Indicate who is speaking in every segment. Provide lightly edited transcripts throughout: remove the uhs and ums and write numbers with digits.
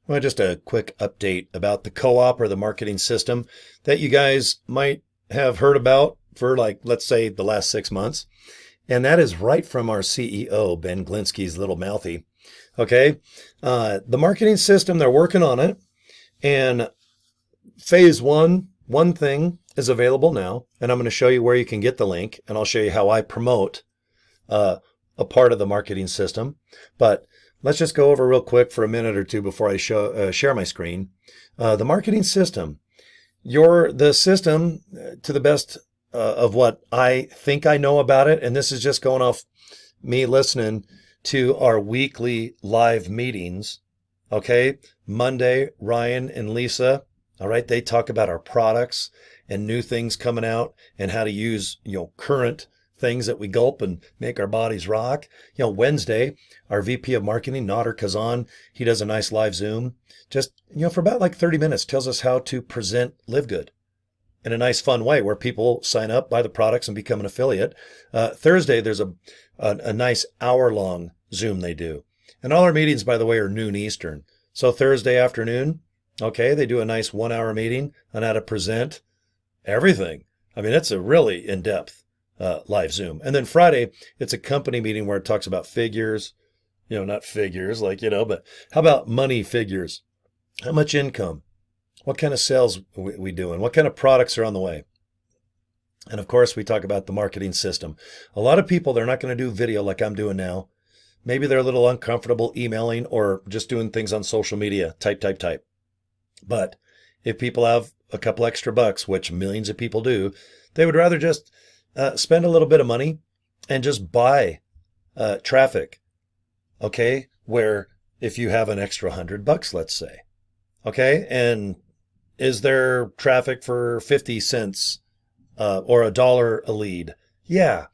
Speaker 1: Well, just a quick update about the co-op or the marketing system that you guys might have heard about for like, let's say the last 6 months. And that is right from our CEO, Ben Glinsky's little mouthy. Okay. The marketing system, they're working on it. And phase one thing is available now. And I'm going to show you where you can get the link. And I'll show you how I promote a part of the marketing system. But let's just go over real quick for a minute or two before I share my screen. The marketing system. The system, to the best of what I think I know about it, and this is just going off me listening to our weekly live meetings. Okay, Monday, Ryan and Lisa, all right, they talk about our products and new things coming out and how to use, current things that we gulp and make our bodies rock. Wednesday, our VP of Marketing, Nader Kazan, he does a nice live Zoom. Just, for about like 30 minutes, tells us how to present LiveGood in a nice, fun way where people sign up, buy the products, and become an affiliate. Thursday, there's a nice hour-long Zoom they do. And all our meetings, by the way, are noon Eastern. So Thursday afternoon, okay, they do a nice 1-hour meeting on how to present everything. I mean, it's a really in-depth live Zoom. And then Friday, it's a company meeting where it talks about figures, not figures but how about money figures? How much income? What kind of sales we doing? What kind of products are on the way? And of course, we talk about the marketing system. A lot of people, they're not going to do video like I'm doing now. Maybe they're a little uncomfortable emailing or just doing things on social media, type. But if people have a couple extra bucks, which millions of people do, they would rather just spend a little bit of money and just buy traffic. Okay, where if you have an extra $100, let's say, okay, and is there traffic for 50 cents or $1 a lead? Yeah,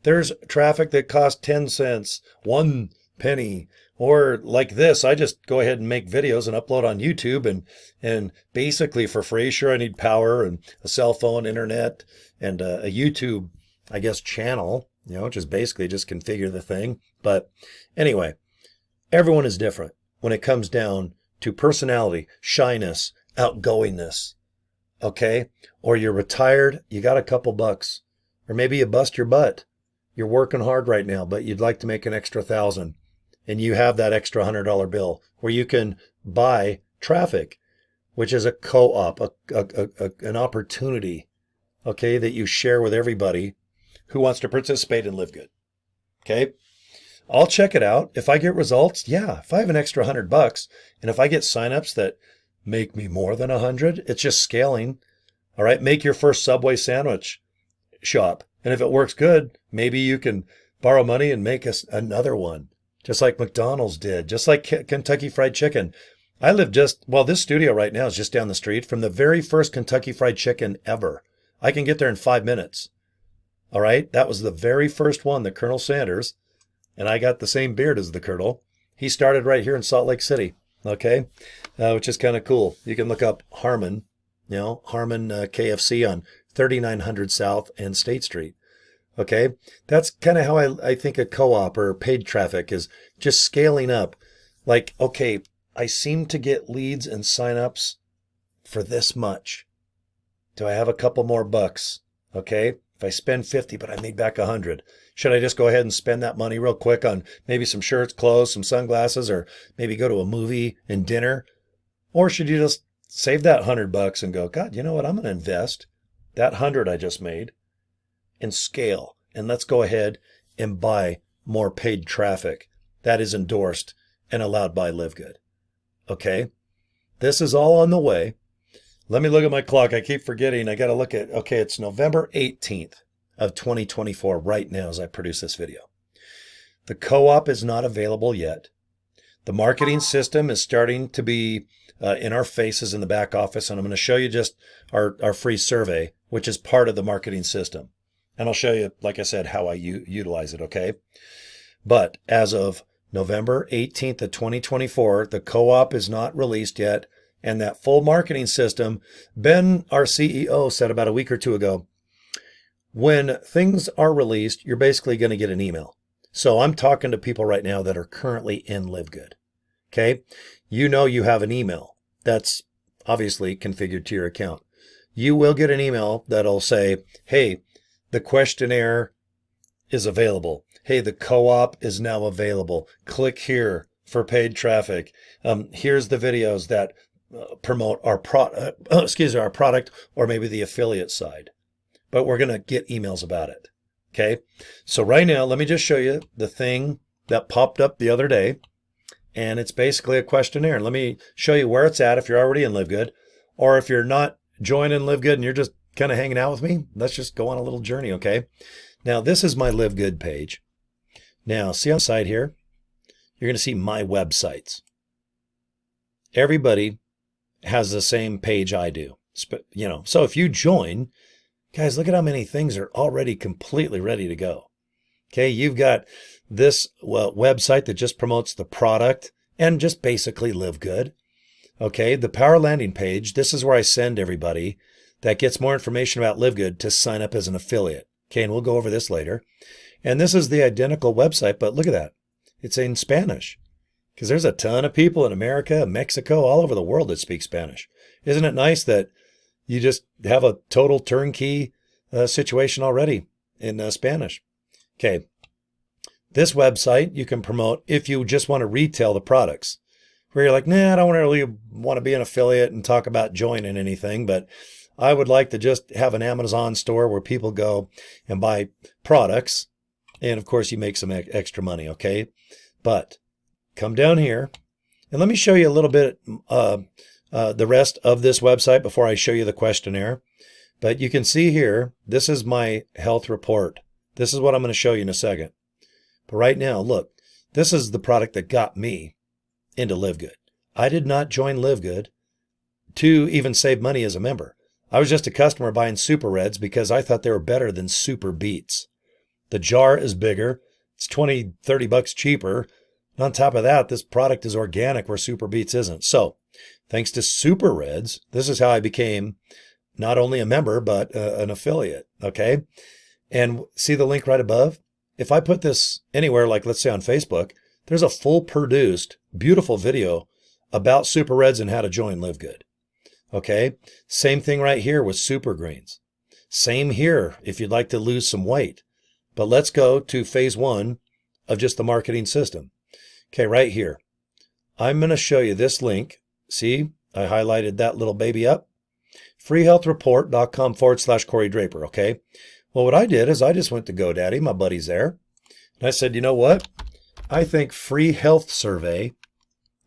Speaker 1: there's traffic that costs 10 cents, 1 penny, or like this. I just go ahead and make videos and upload on YouTube and basically for free. Sure, I need power and a cell phone, internet, and a YouTube, I guess, channel, which is basically just configure the thing. But anyway, everyone is different when it comes down to personality, shyness, outgoingness. Okay? Or you're retired, you got a couple bucks, or maybe you bust your butt. You're working hard right now, but you'd like to make an extra 1,000, and you have that extra $100 bill where you can buy traffic, which is a co-op, an opportunity, okay, that you share with everybody who wants to participate in LiveGood. Okay? I'll check it out. If I get results, yeah, if I have an extra $100 and if I get signups that make me more than 100, it's just scaling. All right, make your first Subway sandwich shop. And if it works good, maybe you can borrow money and make us another one, just like McDonald's did, just like Kentucky Fried Chicken. I live this studio right now is just down the street from the very first Kentucky Fried Chicken ever. I can get there in 5 minutes. All right, that was the very first one, the Colonel Sanders, and I got the same beard as the Colonel. He started right here in Salt Lake City, okay, which is kind of cool. You can look up Harmon, Harmon KFC on 3900 South and State Street. Okay, that's kind of how I think a co-op or paid traffic is, just scaling up. Like, okay, I seem to get leads and signups for this much. Do I have a couple more bucks? Okay, if I spend 50, but I made back 100, should I just go ahead and spend that money real quick on maybe some shirts, clothes, some sunglasses, or maybe go to a movie and dinner? Or should you just save that $100 and go, God, you know what? I'm going to invest that 100 I just made and scale. And let's go ahead and buy more paid traffic that is endorsed and allowed by LiveGood. Okay. This is all on the way. Let me look at my clock. I keep forgetting. I got to look at, okay, it's November 18th of 2024 right now as I produce this video. The co-op is not available yet. The marketing system is starting to be in our faces in the back office, and I'm going to show you just our free survey, which is part of the marketing system. And I'll show you, like I said, how I utilize it, okay? But as of November 18th of 2024, the co-op is not released yet, and that full marketing system, Ben, our CEO, said about a week or two ago, when things are released, you're basically going to get an email. So I'm talking to people right now that are currently in LiveGood. Okay. You know you have an email that's obviously configured to your account. You will get an email that'll say, hey, the questionnaire is available. Hey, the co-op is now available. Click here for paid traffic. Here's the videos that promote our our product, or maybe the affiliate side. But we're going to get emails about it. Okay. So right now, let me just show you the thing that popped up the other day. And it's basically a questionnaire. Let me show you where it's at if you're already in LiveGood, or if you're not joining LiveGood and you're just kind of hanging out with me. Let's just go on a little journey. Okay. Now, this is my LiveGood page. Now, see on the side here, you're going to see my websites. Everybody has the same page I do. So if you join, guys, look at how many things are already completely ready to go. Okay, you've got this website that just promotes the product and just basically LiveGood. Okay, the Power Landing page, this is where I send everybody that gets more information about LiveGood to sign up as an affiliate. Okay, and we'll go over this later. And this is the identical website, but look at that. It's in Spanish, because there's a ton of people in America, Mexico, all over the world that speak Spanish. Isn't it nice that you just have a total turnkey situation already in Spanish? Okay, this website you can promote if you just want to retail the products, where you're like, nah, I don't really want to be an affiliate and talk about joining anything, but I would like to just have an Amazon store where people go and buy products. And of course, you make some extra money, okay? But come down here and let me show you a little bit the rest of this website before I show you the questionnaire. But you can see here, this is my health report. This is what I'm going to show you in a second. But right now, look, this is the product that got me into LiveGood. I did not join LiveGood to even save money as a member. I was just a customer buying Super Reds because I thought they were better than Super Beets. The jar is bigger. It's $20, $30 cheaper. And on top of that, this product is organic where Super Beets isn't. So thanks to Super Reds, this is how I became not only a member, but an affiliate. Okay. And see the link right above? If I put this anywhere, like let's say on Facebook, there's a full produced, beautiful video about Super Reds and how to join LiveGood. Okay. Same thing right here with Super Greens. Same here if you'd like to lose some weight. But let's go to phase 1 of just the marketing system. Okay, right here. I'm going to show you this link. See, I highlighted that little baby up. freehealthreport.com/Cory Draper. Okay. Well, what I did is I just went to GoDaddy, my buddy's there. And I said, you know what? I think Free Health Survey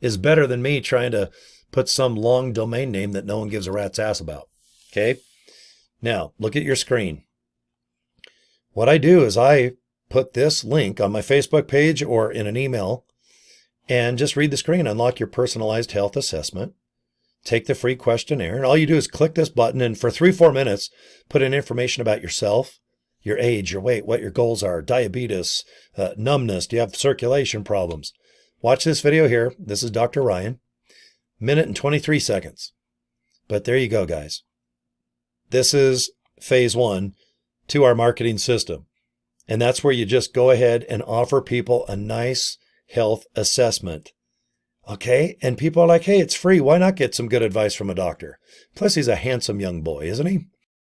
Speaker 1: is better than me trying to put some long domain name that no one gives a rat's ass about. Okay. Now look at your screen. What I do is I put this link on my Facebook page or in an email and just read the screen, unlock your personalized health assessment, take the free questionnaire, and all you do is click this button and for 3-4 minutes, put in information about yourself, your age, your weight, what your goals are, diabetes, numbness, do you have circulation problems? Watch this video here. This is Dr. Ryan, minute and 23 seconds. But there you go, guys. This is phase 1 to our marketing system. And that's where you just go ahead and offer people a nice health assessment. Okay. And people are like, hey, it's free. Why not get some good advice from a doctor? Plus, he's a handsome young boy, isn't he?